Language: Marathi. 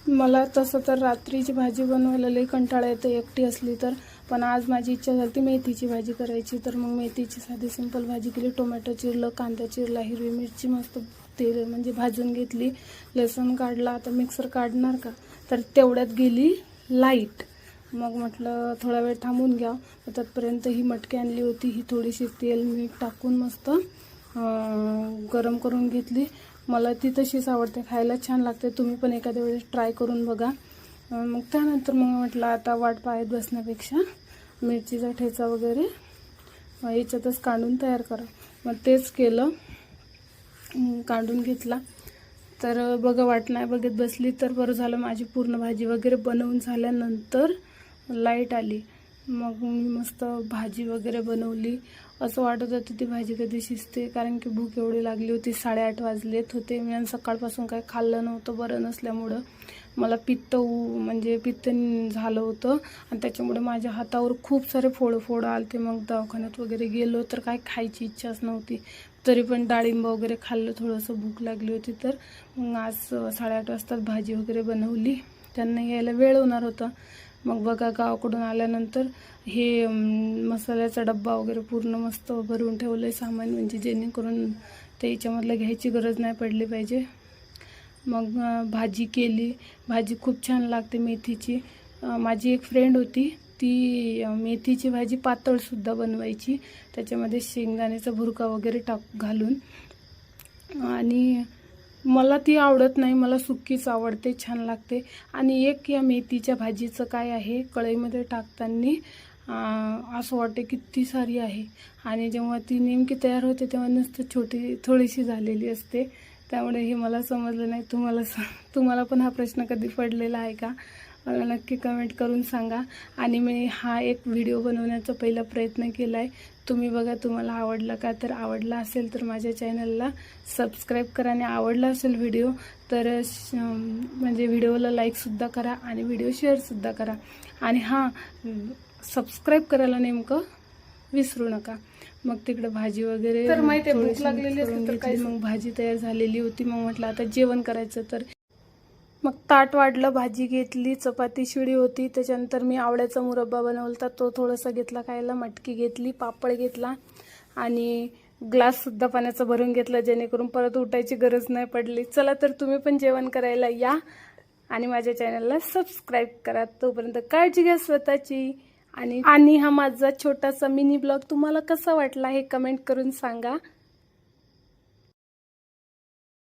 मला तसं तर रात्रीची भाजी बनवायला लई कंटाळा येतो एकटी असली तर, पण आज माझी इच्छा झाली मेथीची भाजी करायची. तर मग मेथीची साधी सिंपल भाजी केली. टोमॅटो चिरलं, कांदा चिरला, हिरवी मिरची मस्त तेल म्हणजे भाजून घेतली, लसूण काढला. आता मिक्सर काढणार का, तर तेवढ्यात गेली लाईट. मग म्हटलं थोडा वेळ थांबून घ्या. तत्पर्यंत ही मटकी आणली होती, ही थोडीशी तेल मीठ टाकून मस्त गरम करून घेतली. मला ती तशीच आवडते, खायला छान लागते. तुम्ही पण एखाद्या वेळेस ट्राय करून बघा. मग त्यानंतर मग म्हटलं आता वाट पाहत बसण्यापेक्षा मिरचीचा ठेचा वगैरे याच्यातच काढून तयार करा. मग तेच केलं, काढून घेतला. तर बघा वाट नाही बघत बसली तर बरं झालं. माझी पूर्ण भाजी वगैरे बनवून झाल्यानंतर लाईट आली. मग मी मस्त भाजी वगैरे बनवली. असं वाटत होतं ती भाजी कधी शिजते, कारण की भूक एवढी लागली होती. 8:30 वाजलेत होते. मी सकाळपासून काही खाल्लं नव्हतं बरं नसल्यामुळं. मला पित्त झालं होतं आणि त्याच्यामुळे माझ्या हातावर खूप सारे फोड आले. मग दवाखान्यात वगैरे गेलो तर काय खायची इच्छाच नव्हती. तरी पण डाळिंब वगैरे खाल्लं, थोडंसं भूक लागली होती. तर मग आज 8:30 वाजता भाजी वगैरे बनवली. त्यांना यायला वेळ होणार होता. मग बघा गावाकडून आल्यानंतर हे मसाल्याचा डब्बा वगैरे पूर्ण मस्त भरून ठेवलं आहे सामान, म्हणजे जेणेकरून ते याच्यामधलं घ्यायची गरज नाही पडली पाहिजे. मग भाजी केली. भाजी खूप छान लागते मेथीची. माझी एक फ्रेंड होती, ती मेथीची भाजी पातळसुद्धा बनवायची, त्याच्यामध्ये शेंगदाण्याचा भुरका वगैरे घालून. आणि मला ती आवडत नाही, मला सुक्कीच आवडते, छान लागते. आणि एक या मेथीच्या भाजीचं काय आहे, कढईमध्ये टाकताना असं वाटते किती सारी आहे, आणि जेव्हा ती नेमकी तयार होते तेव्हा नुसतं थोडीशी झालेली असते. त्यामुळे हे मला समजलं नाही. तुम्हाला पण हा प्रश्न कधी पडलेला आहे का, मला नक्की कमेंट करून सांगा. आणि मी हा एक व्हिडिओ बनवण्याचा पहिला प्रयत्न केला आहे. तुम्ही बघा, तुम्हाला आवडला का, तर आवडला असेल तर माझ्या चॅनलला सबस्क्राईब करा. आणि आवडला असेल व्हिडिओ तर म्हणजे व्हिडिओला लाईकसुद्धा करा आणि व्हिडिओ शेअरसुद्धा करा. आणि हां, सबस्क्राईब करायला नेमकं विसरू नका. मग तिकडे भाजी वगैरे तर माहिती आहे भूक लागलेली असते तर काही, मग भाजी तयार झालेली होती. मग म्हटलं आता जेवण करायचं. तर मग ताट वाढलं, भाजी घेतली, चपाती शिळी होती. त्याच्यानंतर मी आवळ्याचा मुरब्बा बनवला, तो थोडासा घेतला खायला. मटकी घेतली, पापड घेतला आणि ग्लाससुद्धा पाण्याचा भरून घेतला, जेणेकरून परत उठायची गरज नाही पडली. चला तर तुम्ही पण जेवण करायला या आणि माझ्या चॅनलला सबस्क्राईब करा. तोपर्यंत काळजी घ्या स्वतःची. आणि हा माझा छोटासा मिनी ब्लॉग तुम्हाला कसा वाटला हे कमेंट करून सांगा.